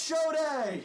Show Day!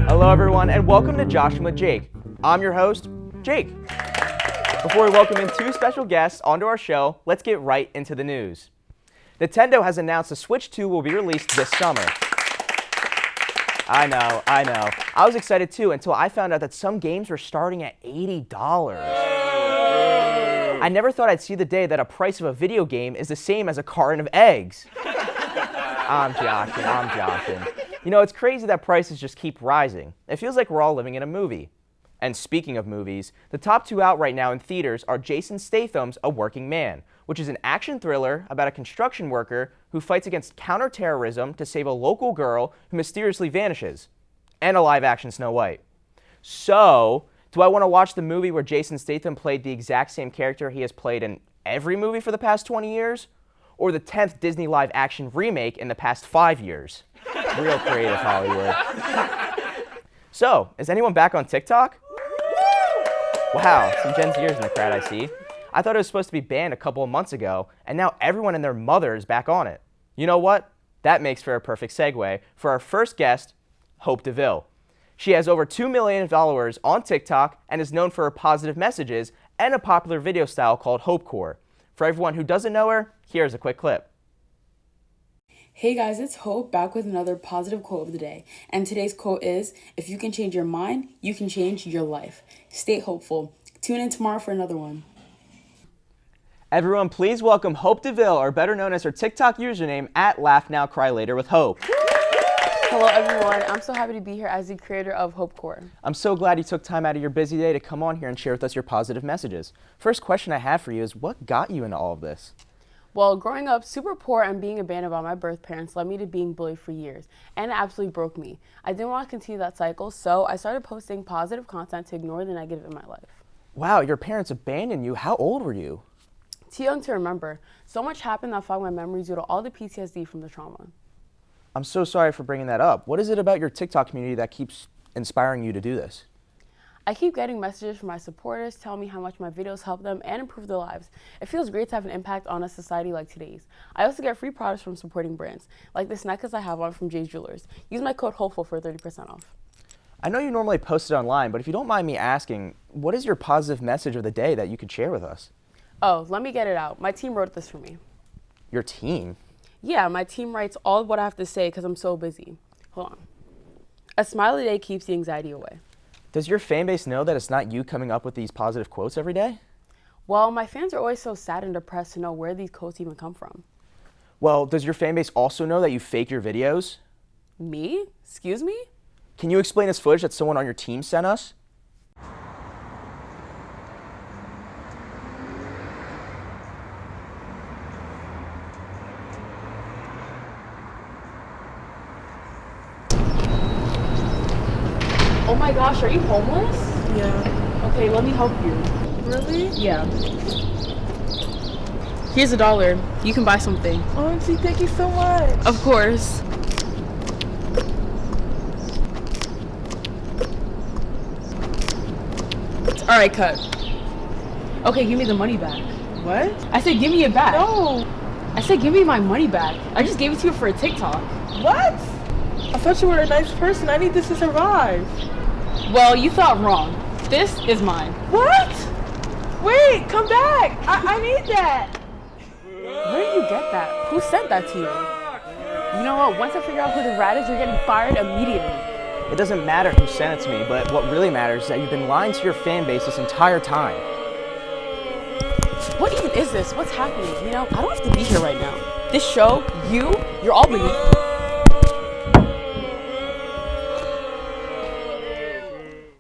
Hello everyone and welcome to Joshing with Jake. I'm your host, Jake. Before we welcome in two special guests onto our show, let's get right into the news. Nintendo has announced the Switch 2 will be released this summer. I know. I was excited too until I found out that some games were starting at $80. I never thought I'd see the day that a price of a video game is the same as a carton of eggs. I'm joshing. You know, it's crazy that prices just keep rising. It feels like we're all living in a movie. And speaking of movies, the top two out right now in theaters are Jason Statham's A Working Man, which is an action thriller about a construction worker who fights against counterterrorism to save a local girl who mysteriously vanishes, and a live-action Snow White. So, do I want to watch the movie where Jason Statham played the exact same character he has played in every movie for the past 20 years? Or the 10th Disney live-action remake in the past 5 years? Real creative Hollywood. So, is anyone back on TikTok? Wow, some Gen Zers in the crowd I see. I thought it was supposed to be banned a couple of months ago, and now everyone and their mother is back on it. You know what? That makes for a perfect segue for our first guest, Hope DeVille. She has over 2 million followers on TikTok and is known for her positive messages and a popular video style called Hopecore. For everyone who doesn't know her, here's a quick clip. Hey guys, it's Hope back with another positive quote of the day. And today's quote is, if you can change your mind, you can change your life. Stay hopeful. Tune in tomorrow for another one. Everyone, please welcome Hope DeVille, or better known as her TikTok username at Laugh Now Cry Later with Hope. Hello everyone, I'm so happy to be here as the creator of Hopecore. I'm so glad you took time out of your busy day to come on here and share with us your positive messages. First question I have for you is, what got you into all of this? Well, growing up super poor and being abandoned by my birth parents led me to being bullied for years, and it absolutely broke me. I didn't want to continue that cycle, so I started posting positive content to ignore the negative in my life. Wow, your parents abandoned you. How old were you? Too young to remember. So much happened that fogged my memories due to all the PTSD from the trauma. I'm so sorry for bringing that up. What is it about your TikTok community that keeps inspiring you to do this? I keep getting messages from my supporters telling me how much my videos help them and improve their lives. It feels great to have an impact on a society like today's. I also get free products from supporting brands, like this necklace I have on from Jay's Jewelers. Use my code HOPEFUL for 30% off. I know you normally post it online, but if you don't mind me asking, what is your positive message of the day that you could share with us? Oh, let me get it out. My team wrote this for me. Your team? Yeah, my team writes all of what I have to say because I'm so busy. Hold on. A smile a day keeps the anxiety away. Does your fan base know that it's not you coming up with these positive quotes every day? Well, my fans are always so sad and depressed to know where these quotes even come from. Well, does your fan base also know that you fake your videos? Me? Excuse me? Can you explain this footage that someone on your team sent us? Oh my gosh, are you homeless? Yeah. Okay, let me help you. Really? Yeah. Here's $1. You can buy something. OMG, thank you so much. Of course. All right, cut. Okay, give me the money back. What? I said give me it back. No. I said give me my money back. I just gave it to you for a TikTok. What? I thought you were a nice person. I need this to survive. Well, you thought wrong. This is mine. What? Wait, come back. I need that. Where did you get that? Who sent that to you? You know what? Once I figure out who the rat is, you're getting fired immediately. It doesn't matter who sent it to me, but what really matters is that you've been lying to your fan base this entire time. What even is this? What's happening? You know, I don't have to be here right now. This show, you're all beneath me.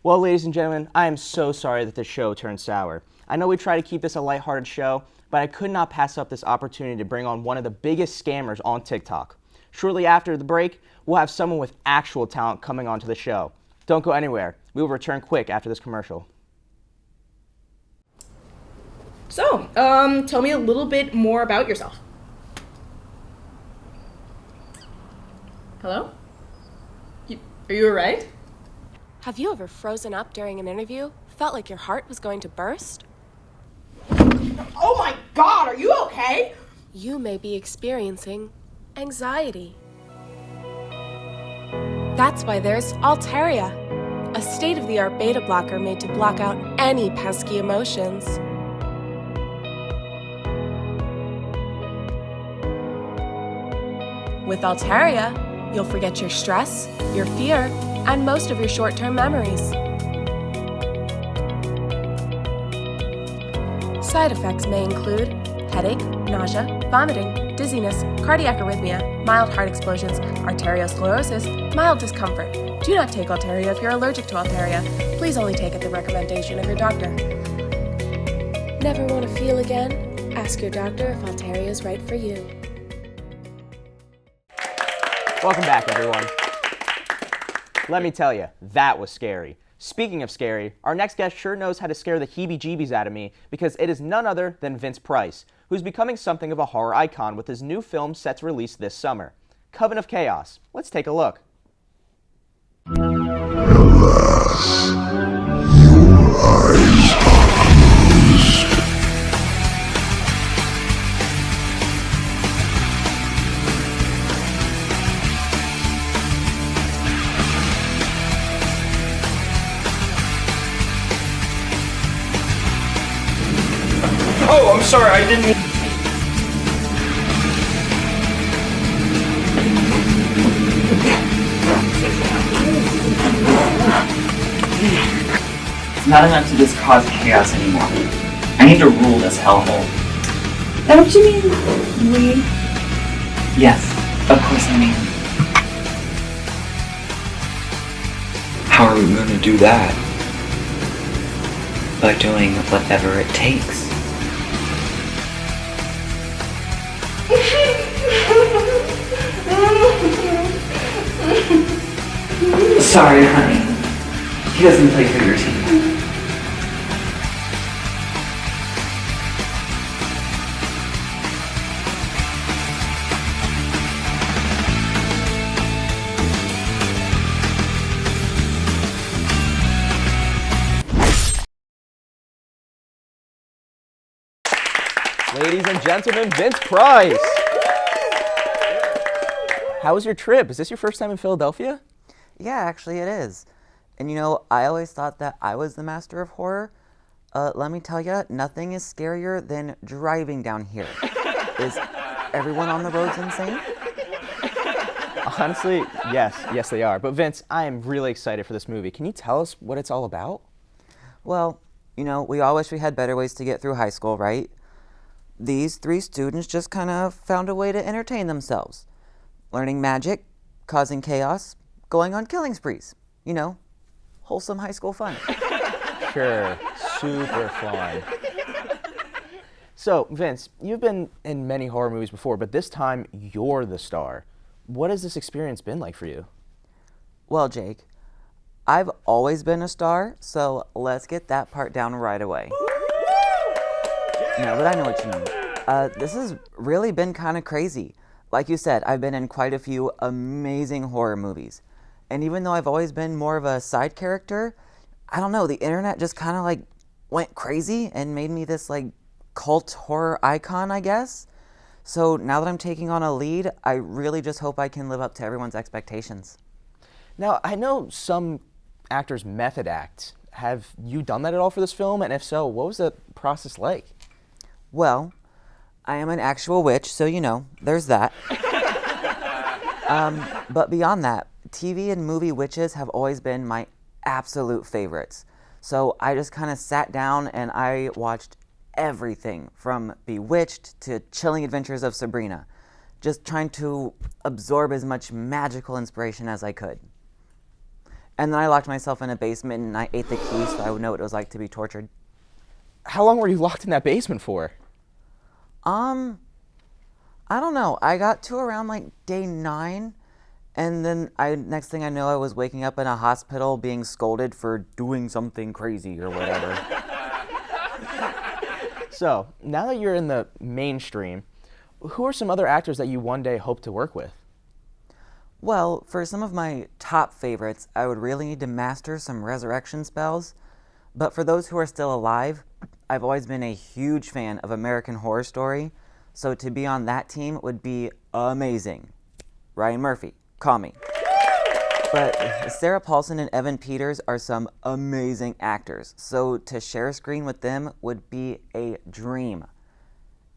Well, ladies and gentlemen, I am so sorry that the show turned sour. I know we try to keep this a lighthearted show, but I could not pass up this opportunity to bring on one of the biggest scammers on TikTok. Shortly after the break, we'll have someone with actual talent coming onto the show. Don't go anywhere. We will return quick after this commercial. So, tell me a little bit more about yourself. Hello? Are you alright? Have you ever frozen up during an interview? Felt like your heart was going to burst? Oh my god, are you okay? You may be experiencing anxiety. That's why there's Altaria, a state-of-the-art beta blocker made to block out any pesky emotions. With Altaria, you'll forget your stress, your fear, and most of your short-term memories. Side effects may include headache, nausea, vomiting, dizziness, cardiac arrhythmia, mild heart explosions, arteriosclerosis, mild discomfort. Do not take Altaria if you're allergic to Altaria. Please only take at the recommendation of your doctor. Never want to feel again? Ask your doctor if Altaria is right for you. Welcome back, everyone. Let me tell you, that was scary. Speaking of scary, our next guest sure knows how to scare the heebie-jeebies out of me because it is none other than Vince Price, who's becoming something of a horror icon with his new film set to release this summer, Coven of Chaos. Let's take a look. Oh, I'm sorry, I didn't... It's not enough to just cause chaos anymore. I need to rule this hellhole. Don't you mean we? Yes, of course I mean. How are we going to do that? By doing whatever it takes. Sorry, honey. He doesn't play for your team. Ladies and gentlemen, Vince Price. How was your trip? Is this your first time in Philadelphia? Yeah, actually it is. And you know, I always thought that I was the master of horror. Let me tell you, nothing is scarier than driving down here. Is everyone on the roads insane? Honestly, yes they are. But Vince, I am really excited for this movie. Can you tell us what it's all about? Well, you know, we all wish we had better ways to get through high school, right? These three students just kind of found a way to entertain themselves. Learning magic, causing chaos, going on killing sprees. You know, wholesome high school fun. Sure, super fun. So, Vince, you've been in many horror movies before, but this time you're the star. What has this experience been like for you? Well, Jake, I've always been a star, so let's get that part down right away. No, but I know what you mean. This has really been kind of crazy. Like you said, I've been in quite a few amazing horror movies. And even though I've always been more of a side character, I don't know, the internet just kind of like went crazy and made me this like cult horror icon, I guess. So now that I'm taking on a lead, I really just hope I can live up to everyone's expectations. Now, I know some actors method act. Have you done that at all for this film? And if so, what was the process like? Well, I am an actual witch, so you know, there's that. But beyond that, TV and movie witches have always been my absolute favorites. So I just kind of sat down and I watched everything from Bewitched to Chilling Adventures of Sabrina, just trying to absorb as much magical inspiration as I could. And then I locked myself in a basement and I ate the key so I would know what it was like to be tortured. How long were you locked in that basement for? I don't know. I got to around like day 9, and then next thing I know, I was waking up in a hospital being scolded for doing something crazy or whatever. So, now that you're in the mainstream, who are some other actors that you one day hope to work with? Well, for some of my top favorites, I would really need to master some resurrection spells. But for those who are still alive, I've always been a huge fan of American Horror Story, so to be on that team would be amazing. Ryan Murphy, call me. But Sarah Paulson and Evan Peters are some amazing actors, so to share a screen with them would be a dream.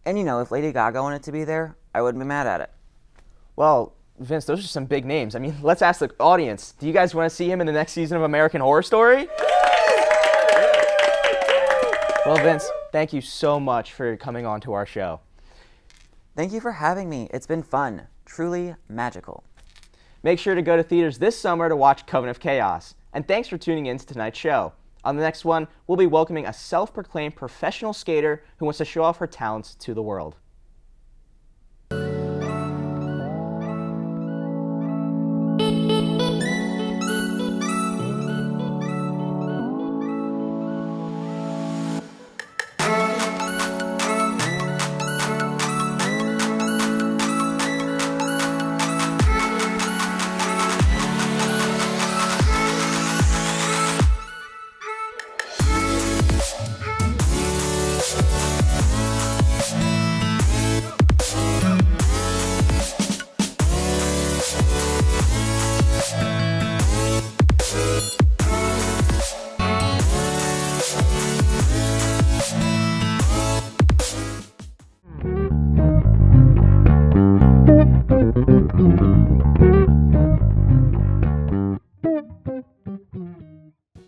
And if Lady Gaga wanted to be there, I wouldn't be mad at it. Well, Vince, those are some big names. I mean, let's ask the audience. Do you guys want to see him in the next season of American Horror Story? Well, Vince, thank you so much for coming on to our show. Thank you for having me. It's been fun. Truly magical. Make sure to go to theaters this summer to watch Coven of Chaos. And thanks for tuning in to tonight's show. On the next one, we'll be welcoming a self-proclaimed professional skater who wants to show off her talents to the world.